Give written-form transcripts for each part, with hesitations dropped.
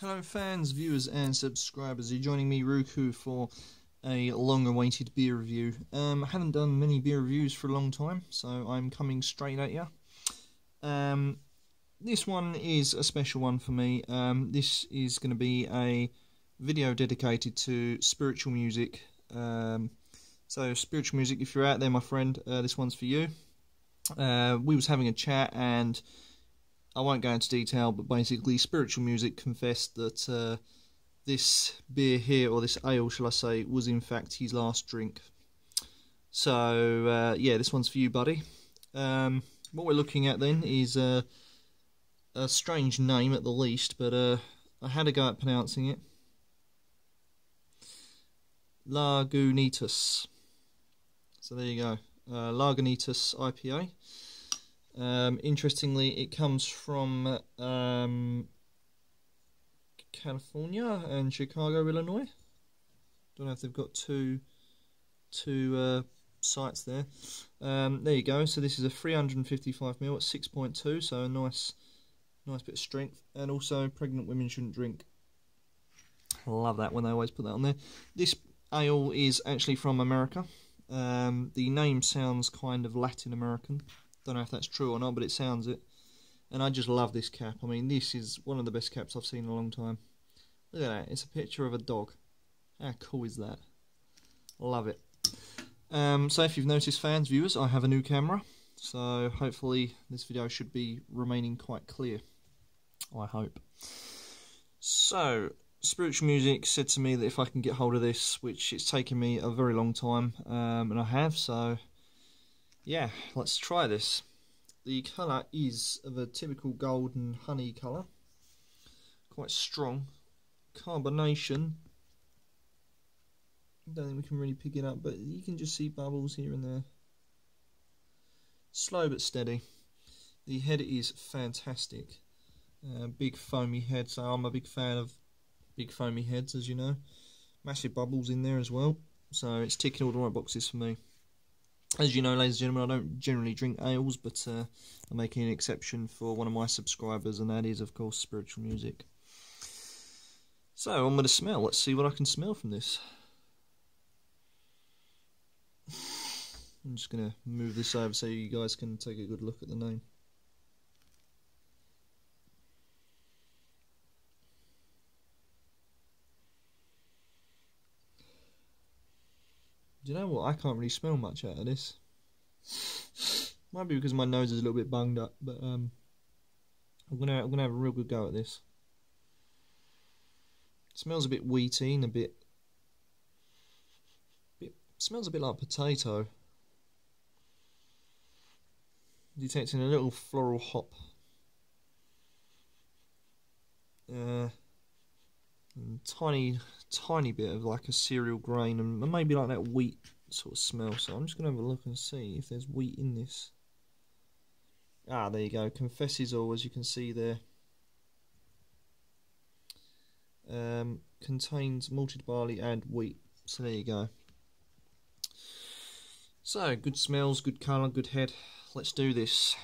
Hello fans, viewers and subscribers. You're joining me, Ruku, for a long-awaited beer review. I haven't done many beer reviews for a long time, so I'm coming straight at you. This one is a special one for me. This is going to be a video dedicated to spiritual music. So spiritual music, if you're out there, my friend, this one's for you. We was having a chat and I won't go into detail, but basically spiritual music confessed that this beer here, or this ale shall I say, was in fact his last drink. So yeah, this one's for you, buddy. What we're looking at then is a strange name at the least, but I had a go at pronouncing it. Lagunitas. So there you go, Lagunitas IPA. Interestingly, it comes from California and Chicago, Illinois. Don't know if they've got two sites there. There you go. So this is a 355ml at 6.2, so a nice bit of strength. And also, pregnant women shouldn't drink. I love that when they always put that on there. This ale is actually from America. The name sounds kind of Latin American. Don't know if that's true or not, but it sounds it. And I just love this cap. I mean, this is one of the best caps I've seen in a long time. Look at that. It's a picture of a dog. How cool is that? Love it. So if you've noticed, fans, viewers, I have a new camera. So hopefully this video should be remaining quite clear. I hope. So, spiritual music said to me that if I can get hold of this, which it's taken me a very long time, and I have, so yeah, let's try this. The colour is of a typical golden honey colour, quite strong. Carbonation, I don't think we can really pick it up, but you can just see bubbles here and there. Slow but steady. The head is fantastic. Big foamy head, so I'm a big fan of big foamy heads, as you know. Massive bubbles in there as well, so it's ticking all the right boxes for me. As you know, ladies and gentlemen, I don't generally drink ales, but I'm making an exception for one of my subscribers, and that is, of course, spiritual music. So, on with the smell. Let's see what I can smell from this. I'm just going to move this over so you guys can take a good look at the name. Do you know what? I can't really smell much out of this. Might be because my nose is a little bit bunged up, but I'm gonna have a real good go at this. It smells a bit wheaty and a bit smells a bit like potato. Detecting a little floral hop. And tiny bit of like a cereal grain, and maybe like that wheat sort of smell. So I'm just going to have a look and see if there's wheat in this. Ah, there you go. Confesses all, as you can see there. Contains malted barley and wheat. So there you go. So, good smells, good colour, good head. Let's do this.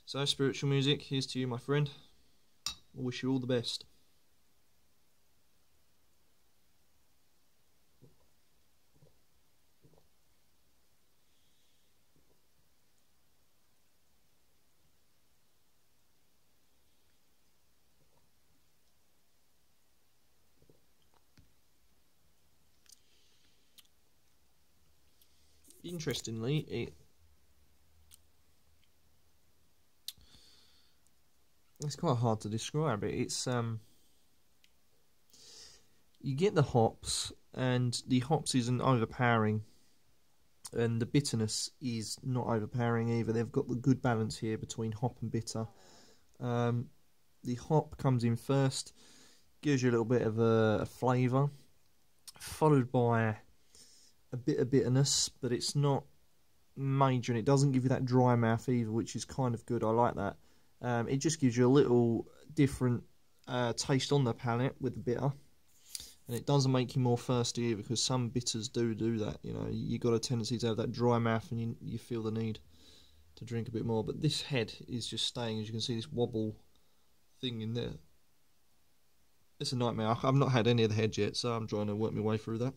So, spiritual music, here's to you, my friend. I wish you all the best. Interestingly, it's quite hard to describe it. It's you get the hops, and the hops isn't overpowering, and the bitterness is not overpowering either. They've got the good balance here between hop and bitter. The hop comes in first, gives you a little bit of a flavour, followed by a bit of bitterness, but it's not major, and it doesn't give you that dry mouth either, which is kind of good. I like that. It just gives you a little different taste on the palate with the bitter, and it doesn't make you more thirsty either, because some bitters do that. You know, you got a tendency to have that dry mouth, and you feel the need to drink a bit more. But this head is just staying, as you can see, this wobble thing in there. It's a nightmare. I've not had any of the heads yet, so I'm trying to work my way through that.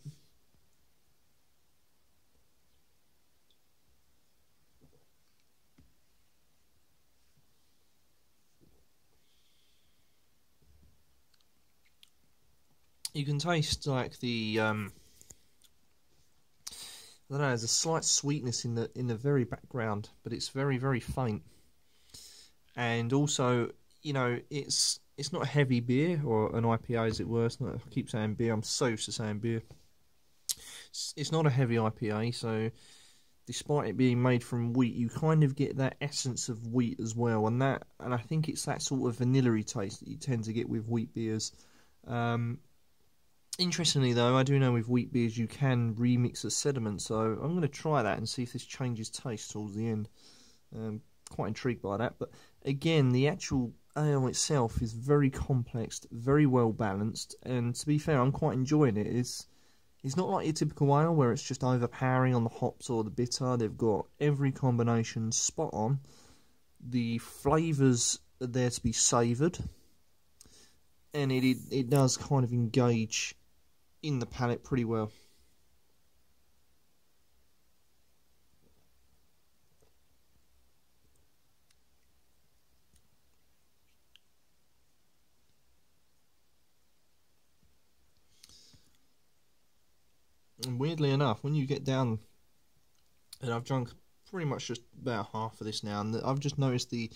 You can taste like the I don't know, there's a slight sweetness in the very background, but it's very, very faint. And also, you know, it's not a heavy beer, or an IPA as it were. It's not, I keep saying beer, I'm so used to saying beer. It's not a heavy IPA, so despite it being made from wheat, you kind of get that essence of wheat as well, and I think it's that sort of vanilla-y taste that you tend to get with wheat beers. Interestingly though, I do know with wheat beers you can remix the sediment, so I'm going to try that and see if this changes taste towards the end. Quite intrigued by that, but again, the actual ale itself is very complex, very well balanced, and to be fair, I'm quite enjoying it. It's not like your typical ale where it's just overpowering on the hops or the bitter. They've got every combination spot on. The flavours are there to be savoured, and it does kind of engage in the palate pretty well. And weirdly enough, when you get down, and I've drunk pretty much just about half of this now, and I've just noticed the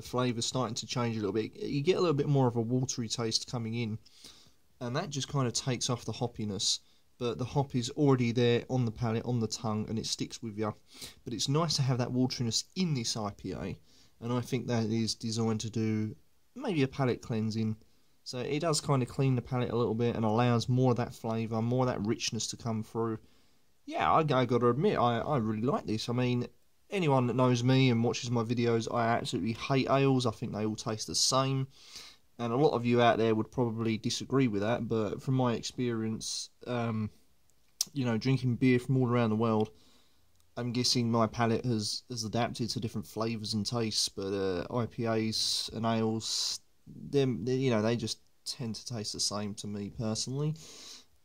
flavour starting to change a little bit. You get a little bit more of a watery taste coming in, and that just kind of takes off the hoppiness. But the hop is already there on the palate, on the tongue, and it sticks with you. But it's nice to have that wateriness in this IPA, and I think that is designed to do maybe a palate cleansing. So it does kind of clean the palate a little bit and allows more of that flavour, more of that richness to come through. Yeah, I got to admit, I really like this. I mean, anyone that knows me and watches my videos, I absolutely hate ales. I think they all taste the same. And a lot of you out there would probably disagree with that, but from my experience, you know, drinking beer from all around the world, I'm guessing my palate has adapted to different flavours and tastes, but IPAs and ales, you know, they just tend to taste the same to me personally.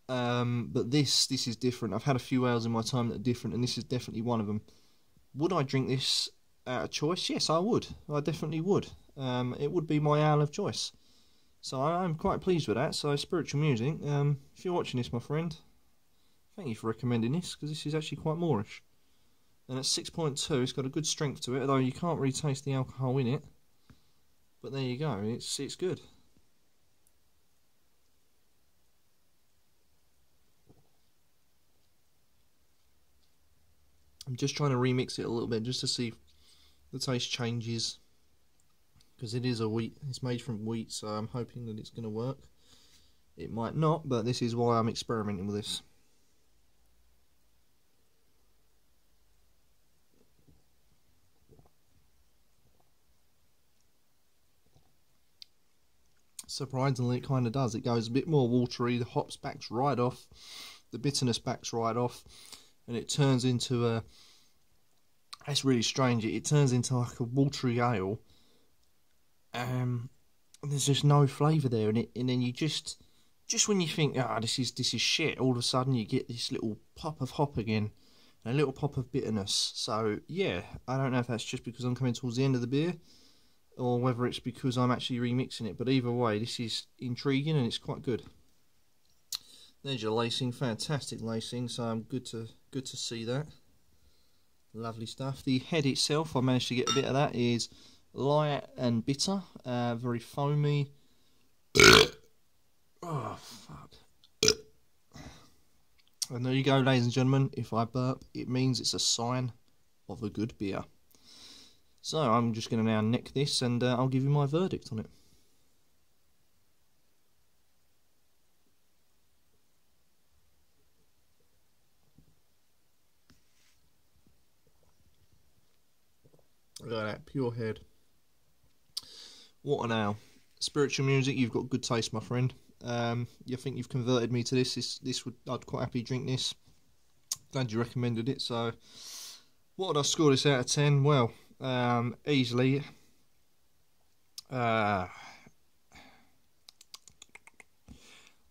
But this is different. I've had a few ales in my time that are different, and this is definitely one of them. Would I drink this out of choice? Yes, I would. I definitely would. It would be my ale of choice. So I'm quite pleased with that. So Spiritual Music, if you're watching this, my friend, thank you for recommending this, because this is actually quite moreish. And at 6.2, it's got a good strength to it, although you can't really taste the alcohol in it. But there you go, it's good. I'm just trying to remix it a little bit just to see if the taste changes, because it is it's made from wheat, so I'm hoping that it's going to work. It might not, but this is why I'm experimenting with this. Surprisingly, it kind of does. It goes a bit more watery, the hops backs right off, the bitterness backs right off, and it turns into a... It's really strange. It turns into like a watery ale. And there's just no flavour there, and then you just when you think, this is shit, all of a sudden you get this little pop of hop again, and a little pop of bitterness. So yeah, I don't know if that's just because I'm coming towards the end of the beer, or whether it's because I'm actually remixing it. But either way, this is intriguing and it's quite good. There's your lacing, fantastic lacing. So I'm good to see that. Lovely stuff. The head itself, I managed to get a bit of that, is light and bitter, very foamy. Oh, fuck. And there you go, ladies and gentlemen. If I burp, it means it's a sign of a good beer. So I'm just going to now neck this, and I'll give you my verdict on it. Look at that, pure head. What an ale. Spiritual Music, you've got good taste, my friend. You think you've converted me to this. I'd quite happily drink this. Glad you recommended it. So, what would I score this out of 10? Well, easily.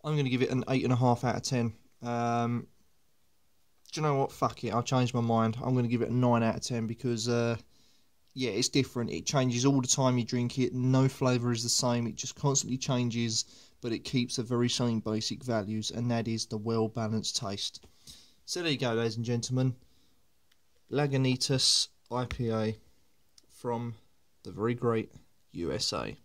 I'm going to give it an 8.5 out of 10. Do you know what? Fuck it. I'll change my mind. I'm going to give it a 9 out of 10 because, yeah, it's different. It changes all the time you drink it. No flavour is the same. It just constantly changes, but it keeps the very same basic values, and that is the well-balanced taste. So there you go, ladies and gentlemen. Lagunitas IPA from the very great USA.